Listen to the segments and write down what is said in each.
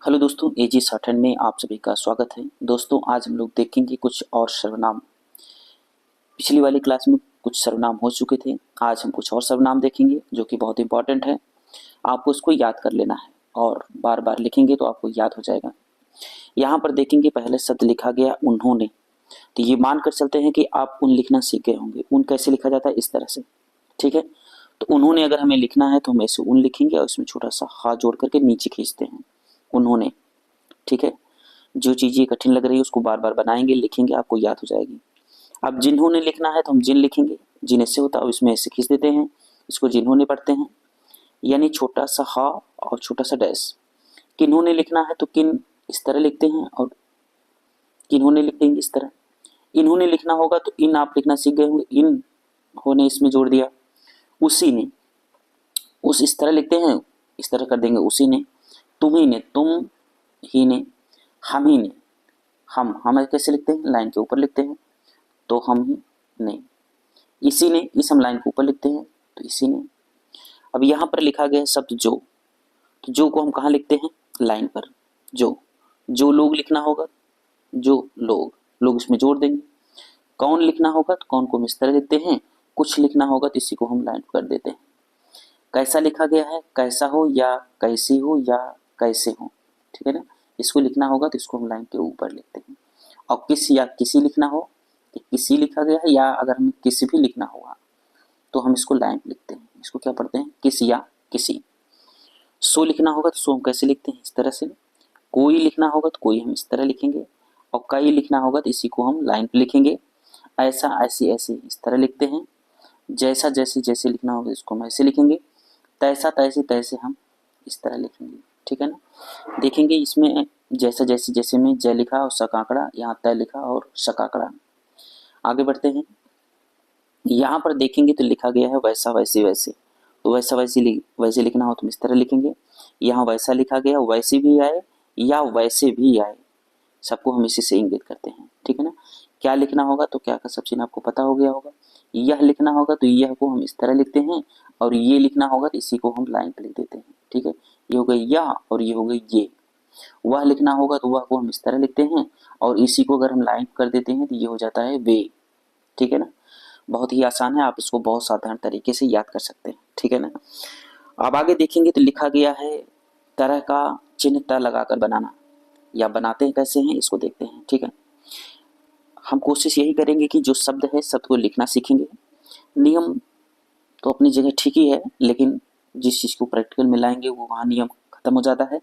Hello दोस्तों, एजी short hand में आप सभी का स्वागत है। दोस्तों, आज हम लोग देखेंगे कुछ और सर्वनाम। पिछली वाली क्लास में कुछ सर्वनाम हो चुके थे। आज हम कुछ और सर्वनाम देखेंगे जो कि बहुत इंपॉर्टेंट है। आपको उसको याद कर लेना है और बार बार लिखेंगे तो आपको याद हो जाएगा। यहाँ पर देखेंगे पहले शब्द लिखा गया उन्होंने, तो ये मानकर चलते हैं कि आप उन लिखना सीख गए होंगे। उन कैसे लिखा जाता है? इस तरह से, ठीक है। तो उन्होंने अगर हमें लिखना है तो हम ऐसे उन लिखेंगे और इसमें छोटा सा हा जोड़ करके नीचे खींचते हैं, उन्होंने, ठीक है। जो चीजें कठिन लग रही है उसको बार बार बनाएंगे, लिखेंगे, आपको याद हो जाएगी। अब जिन्होंने लिखना है तो हम जिन लिखेंगे, जिन ऐसे होता है इसमें ऐसे खींच देते हैं, इसको जिन्होंने पढ़ते हैं, यानी छोटा सा हा और छोटा सा डैश। किन्होंने लिखना है तो किन इस तरह लिखते हैं और किन्होंने लिख देंगे इस तरह। इन्होंने लिखना होगा तो इन आप लिखना सीख गए होंगे, इन होने इसमें जोड़ दिया। उसी ने, उस इस तरह लिखते हैं, इस तरह कर देंगे उसी ने। तुम्ही ने, तुम ही ने। हम ही ने, हम कैसे लिखते हैं? लाइन के ऊपर लिखते हैं, तो हम ही ने। इसी ने, इस हम लाइन के ऊपर लिखते हैं तो इसी ने। अब यहाँ पर लिखा गया है शब्द जो, तो जो को हम कहाँ लिखते हैं? लाइन पर। जो लोग लिखना होगा, जो लोग, लोग इसमें जोड़ देंगे। कौन लिखना होगा तो कौन को हम इस तरह लिखते हैं। कुछ लिखना होगा तो इसी को हम लाइन कर देते हैं। कैसा लिखा गया है? कैसा हो या कैसी हो या कैसे हो, ठीक है ना। इसको लिखना होगा तो इसको हम लाइन के ऊपर लिखते हैं। और किस या किसी लिखना हो तो किसी लिखा गया है, या अगर हमें किसी भी लिखना होगा तो हम इसको लाइन पे लिखते हैं। इसको क्या पढ़ते हैं? किस या किसी। सो लिखना होगा तो सो हम कैसे लिखते हैं? इस तरह से। कोई लिखना होगा तो कोई हम इस तरह लिखेंगे। और कई लिखना होगा तो इसी को हम लाइन पे लिखेंगे। ऐसा, ऐसी, ऐसे इस तरह लिखते हैं। जैसा, जैसे, जैसे लिखना होगा इसको हम ऐसे लिखेंगे। तैसा, तैसे, तैसे हम इस तरह लिखेंगे, ठीक है ना। देखेंगे इसमें जैसा, जैसे, जैसे में जय लिखा और सकाकड़ा, यहाँ तय लिखा और सकाकड़ा। आगे बढ़ते हैं। यहाँ पर देखेंगे तो लिखा गया है वैसा, वैसे, वैसे। तो वैसा, वैसे लिखना हो तो हम इस तरह लिखेंगे। यहाँ वैसा लिखा गया, वैसे भी आए या वैसे भी आए, सबको हम इसी से इंगित करते हैं, ठीक है ना। क्या लिखना होगा तो क्या का सब चीज आपको पता हो गया होगा। यह लिखना होगा तो यह को हम इस तरह लिखते हैं, और ये लिखना होगा तो इसी को हम लाइन पे लिख देते हैं, ठीक है। ये हो गई यह और ये हो गई ये। वह लिखना होगा तो वह को हम इस तरह लिखते हैं, और इसी को अगर हम लाइन कर देते हैं तो ये हो जाता है वे, ठीक है ना। बहुत ही आसान है, आप इसको बहुत साधारण तरीके से याद कर सकते हैं, ठीक है ना। अब आगे देखेंगे तो लिखा गया है तरह का चिन्ह त लगाकर बनाना, या बनाते हैं कैसे हैं इसको देखते हैं, ठीक है। हम कोशिश यही करेंगे कि जो शब्द है शब्द को लिखना सीखेंगे। नियम तो अपनी जगह ठीक ही है, लेकिन जिस चीज़ को प्रैक्टिकल में लाएंगे वो वहाँ नियम खत्म हो जाता है।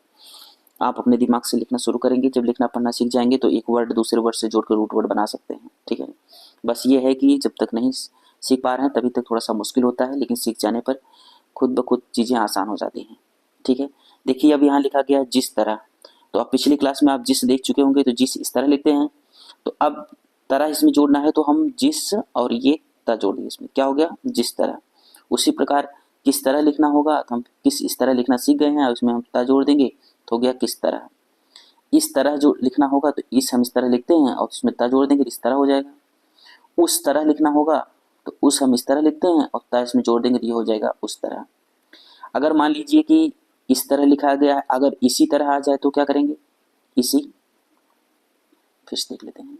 आप अपने दिमाग से लिखना शुरू करेंगे, जब लिखना पढ़ना सीख जाएंगे तो एक वर्ड दूसरे वर्ड से जोड़कर रूट वर्ड बना सकते हैं, ठीक है। बस ये है कि जब तक नहीं सीख पा रहे हैं तभी तक थोड़ा सा मुश्किल होता है, लेकिन सीख जाने पर खुद ब खुद चीज़ें आसान हो जाती हैं, ठीक है। देखिए अब यहाँ लिखा गया जिस तरह, तो अब पिछली क्लास में आप जिस देख चुके होंगे, तो जिस इस तरह लिखते हैं। तो अब तरह इसमें जोड़ना है तो हम जिस और ये त जोड़ दिए, इसमें क्या हो गया? जिस तरह। उसी प्रकार किस तरह लिखना होगा तो हम किस इस तरह लिखना सीख गए हैं, और उसमें हम त जोड़ देंगे तो हो गया किस तरह। इस तरह जो लिखना होगा तो इस हम इस तरह लिखते हैं और इसमें त जोड़ देंगे, इस तरह हो जाएगा। उस तरह लिखना होगा तो उस हम इस तरह लिखते हैं और त इसमें जोड़ देंगे तो ये हो जाएगा उस तरह। अगर मान लीजिए कि इस तरह लिखा गया है, अगर इसी तरह आ जाए तो क्या करेंगे? इसी, फिर से देख लेते हैं।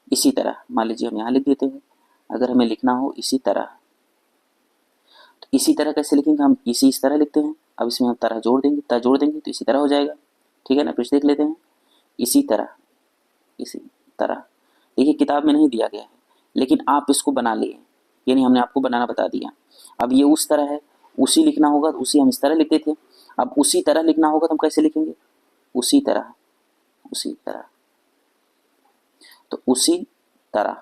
इसी तरह मान लीजिए हम यहाँ लिख देते हैं। अगर हमें लिखना हो इसी तरह, तो इसी तरह कैसे लिखेंगे? हम इसी इस तरह लिखते हैं, अब इसमें हम तरह जोड़ देंगे, त जोड़ देंगे तो इसी तरह हो जाएगा, ठीक है ना। फिर से देख लेते हैं। इसी तरह, इसी तरह। देखिए किताब में नहीं दिया गया है, लेकिन आप इसको बना लिए, यानी हमने आपको बनाना बता दिया। अब ये उस तरह है, उसी लिखना होगा तो उसी हम इस तरह लिखते थे। अब उसी तरह लिखना होगा तो हम कैसे लिखेंगे? उसी तरह, उसी तरह। तो उसी तरह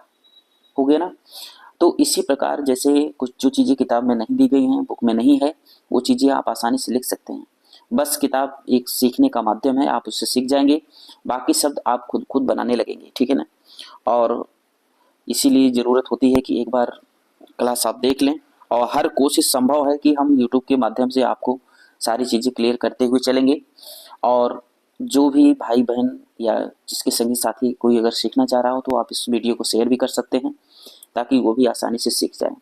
हो गया ना। तो इसी प्रकार जैसे कुछ जो चीज़ें किताब में नहीं दी गई हैं, बुक में नहीं है, वो चीज़ें आप आसानी से लिख सकते हैं। बस किताब एक सीखने का माध्यम है, आप उससे सीख जाएंगे, बाकी शब्द आप खुद खुद बनाने लगेंगे, ठीक है ना। और इसीलिए ज़रूरत होती है कि एक बार क्लास आप देख लें, और हर कोशिश संभव है कि हम यूट्यूब के माध्यम से आपको सारी चीज़ें क्लियर करते हुए चलेंगे। और जो भी भाई बहन या जिसके संगी साथी कोई अगर सीखना चाह रहा हो तो आप इस वीडियो को शेयर भी कर सकते हैं, ताकि वो भी आसानी से सीख जाए।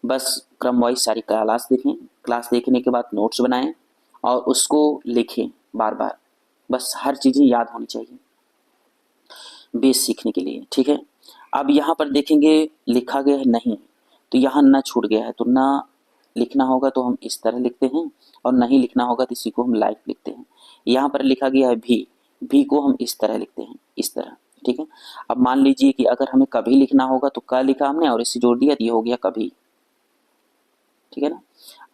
बस क्रम वाइज सारी क्लास देखें, क्लास देखने के बाद नोट्स बनाएं और उसको लिखें बार बार, बस हर चीज़ें याद होनी चाहिए बेस सीखने के लिए, ठीक है। अब यहाँ पर देखेंगे लिखा गया है नहीं, तो यहाँ न छूट गया है, तो न लिखना होगा तो हम इस तरह लिखते हैं, और नहीं लिखना होगा तो इसी को हम लाइक लिखते हैं। यहाँ पर लिखा गया है भी को हम इस तरह लिखते हैं, इस तरह, ठीक है। अब मान लीजिए कि अगर हमें कभी लिखना होगा तो क लिखा हमने और इससे जोड़ दिया तो ये हो गया कभी, ठीक है ना।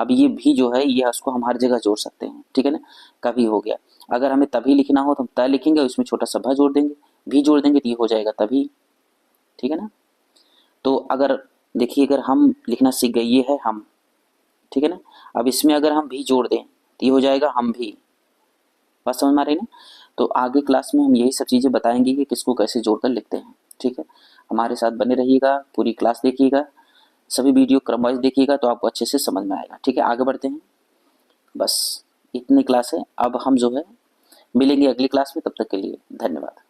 अब ये भी जो है ये उसको हम हर जगह जोड़ सकते हैं, ठीक है ना, कभी हो गया। अगर हमें तभी लिखना हो तो हम त लिखेंगे और इसमें छोटा सा भ जोड़ देंगे, भी जोड़ देंगे तो ये हो जाएगा तभी, ठीक है ना। तो अगर देखिए अगर हम लिखना सीख गए, ये है हम, ठीक है ना। अब इसमें अगर हम भी जोड़ दें तो ये हो जाएगा हम भी, बात समझ में आ रही ना। तो आगे क्लास में हम यही सब चीज़ें बताएंगे कि किसको कैसे जोड़कर लिखते हैं, ठीक है। हमारे साथ बने रहिएगा, पूरी क्लास देखिएगा, सभी वीडियो क्रमवाइज देखिएगा तो आपको अच्छे से समझ में आएगा, ठीक है। आगे बढ़ते हैं, बस इतनी क्लास है। अब हम जो है मिलेंगे अगली क्लास में, तब तक के लिए धन्यवाद।